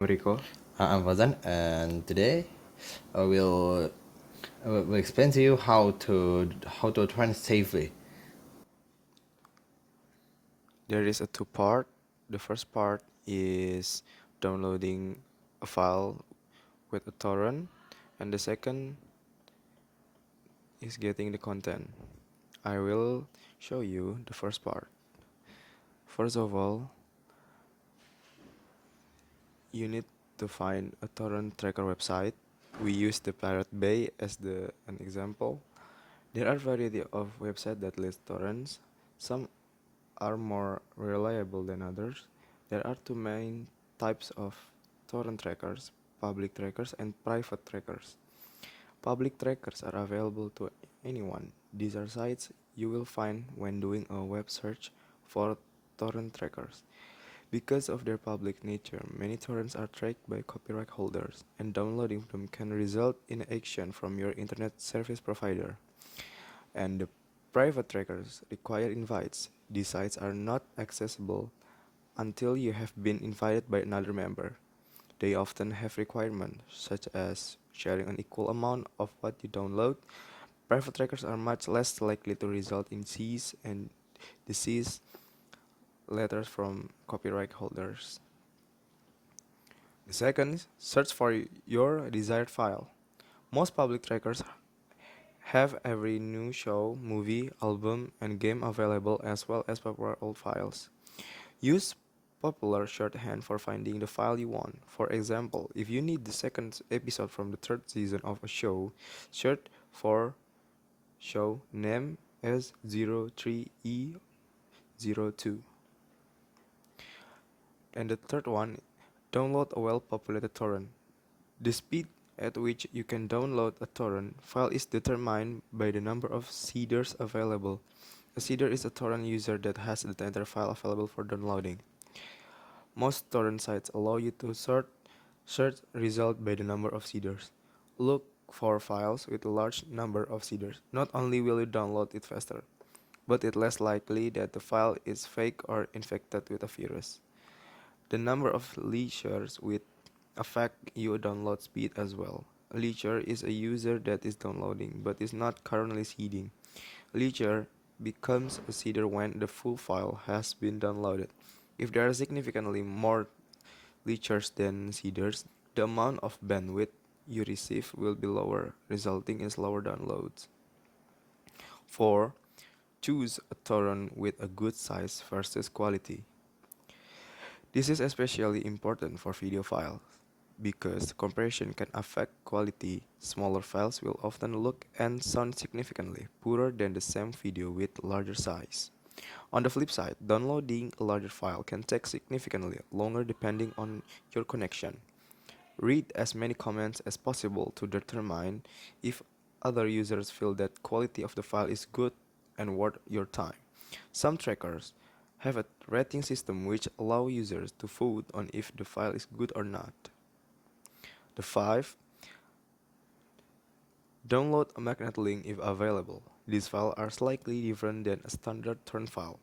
Widricho. I'm Fauzan, and today I will explain to you how to torrent safely. There is a two-part. The first part is downloading a file with a torrent, and the second is getting the content. I will show you the first part. First of all, you need to find a torrent tracker website. We use the Pirate Bay as an example. There are variety of websites that list torrents. Some are more reliable than others. There are two main types of torrent trackers: public trackers and private trackers. Public trackers are available to anyone. These are sites you will find when doing a web search for torrent trackers. Because of their public nature, many torrents are tracked by copyright holders, and downloading them can result in action from your internet service provider. And the private trackers require invites. These sites are not accessible until you have been invited by another member. They often have requirements such as sharing an equal amount of what you download. Private trackers are much less likely to result in cease and desist letters from copyright holders. The second, search for your desired file. Most public trackers have every new show, movie, album, and game available as well as popular old files. Use popular shorthand for finding the file you want. For example, if you need the second episode from the third season of a show, search for show name as 03E02. And the third one, download a well-populated torrent. The speed at which you can download a torrent file is determined by the number of seeders available. A seeder is a torrent user that has the entire file available for downloading. Most torrent sites allow you to search result by the number of seeders. Look for files with a large number of seeders. Not only will you download it faster, but it's less likely that the file is fake or infected with a virus. The number of leechers will affect your download speed as well. A leecher is a user that is downloading but is not currently seeding. A leecher becomes a seeder when the full file has been downloaded. If there are significantly more leechers than seeders, the amount of bandwidth you receive will be lower, resulting in slower downloads. 4. Choose a torrent with a good size versus quality. This is especially important for video files because compression can affect quality. Smaller files will often look and sound significantly poorer than the same video with larger size. On the flip side, downloading a larger file can take significantly longer depending on your connection. Read as many comments as possible to determine if other users feel that quality of the file is good and worth your time. Some trackers have a rating system which allow users to vote on if the file is good or not. The 5. Download a magnet link if available. These files are slightly different than a standard torrent file.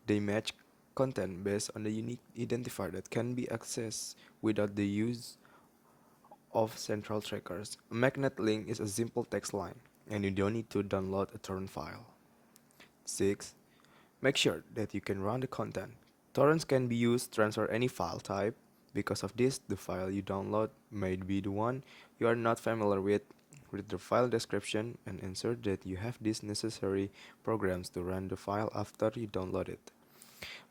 They match content based on the unique identifier that can be accessed without the use of central trackers. A magnet link is a simple text line, and you don't need to download a torrent file. 6. Make sure that you can run the content. Torrents can be used to transfer any file type. Because of this, the file you download may be the one you are not familiar with. Read the file description and ensure that you have these necessary programs to run the file after you download it.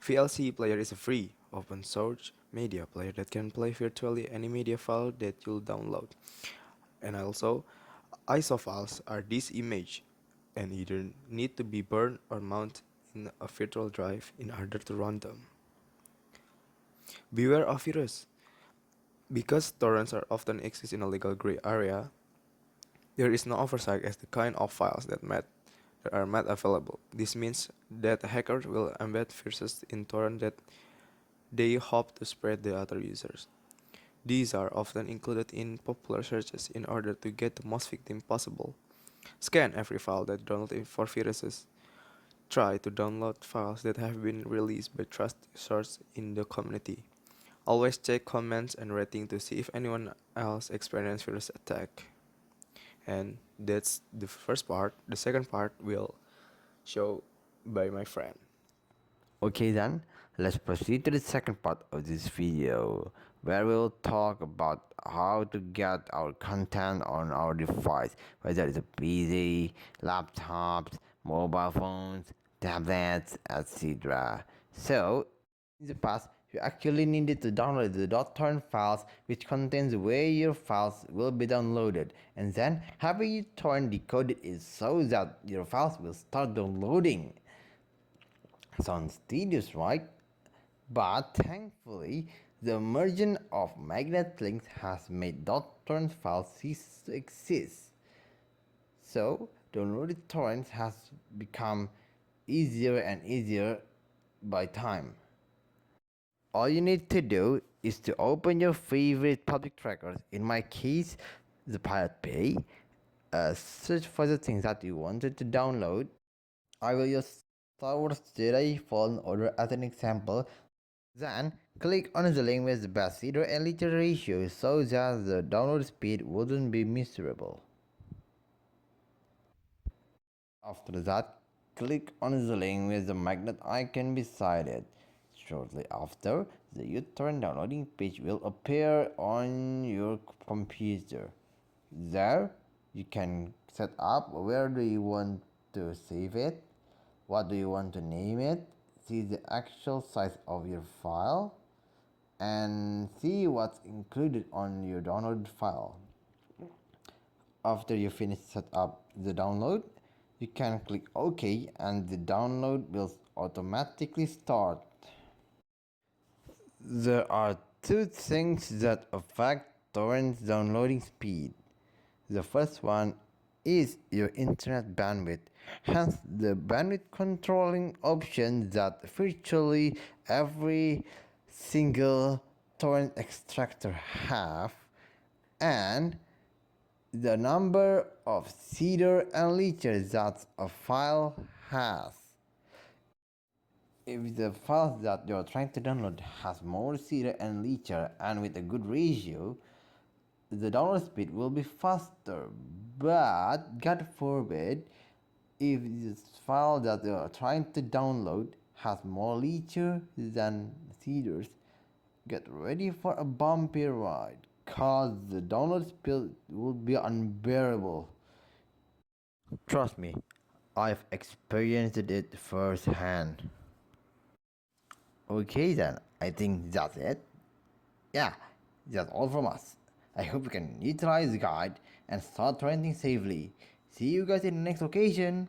VLC Player is a free, open source media player that can play virtually any media file that you'll download. And also, ISO files are this image and either need to be burned or mounted in a virtual drive in order to run them. Beware of virus. Because torrents are often exist in a legal gray area, there is no oversight as the kind of files that are made available. This means that hackers will embed viruses in torrent that they hope to spread to other users. These are often included in popular searches in order to get the most victims possible. Scan every file that download for viruses. Try to download files that have been released by trusted sources in the community. Always check comments and rating to see if anyone else experienced virus attack. And that's the first part. The second part will show by my friend. Okay then, let's proceed to the second part of this video, where we'll talk about how to get our content on our device, whether it's a PC, laptops, mobile phones, tablets, etc. So, in the past, you actually needed to download the .torrent files, which contains where your files will be downloaded, and then having your torrent decoded is so that your files will start downloading. Sounds tedious, right? But thankfully, the merging of magnet links has made .torrent files cease to exist. So, downloading torrents has become easier and easier by time. All you need to do is to open your favorite public trackers, in my case, the Pirate Bay, search for the things that you wanted to download. I will use Star Wars Jedi Fallen Order as an example. Then click on the link with the best seeder and liter ratio so that the download speed wouldn't be miserable. After that, click on the link with the magnet icon beside it. Shortly after, the uTorrent downloading page will appear on your computer. There, you can set up where do you want to save it, what do you want to name it, see the actual size of your file, and see what's included on your download file. After you finish set up the download, you can click OK and the download will automatically start. There are two things that affect torrent downloading speed. The first one is your internet bandwidth, hence the bandwidth controlling option that virtually every single torrent extractor have, and the number of seeder and liter that a file has. If the file that you're trying to download has more seeder and liter and with a good ratio, the download speed will be faster. But God forbid, if this file that you are trying to download has more liter than seeders, get ready for a bumpy ride, cause the download speed will be unbearable. Trust me, I've experienced it firsthand. Okay then, I think that's it. Yeah, that's all from us. I hope you can utilize the guide and start renting safely. See you guys in the next occasion.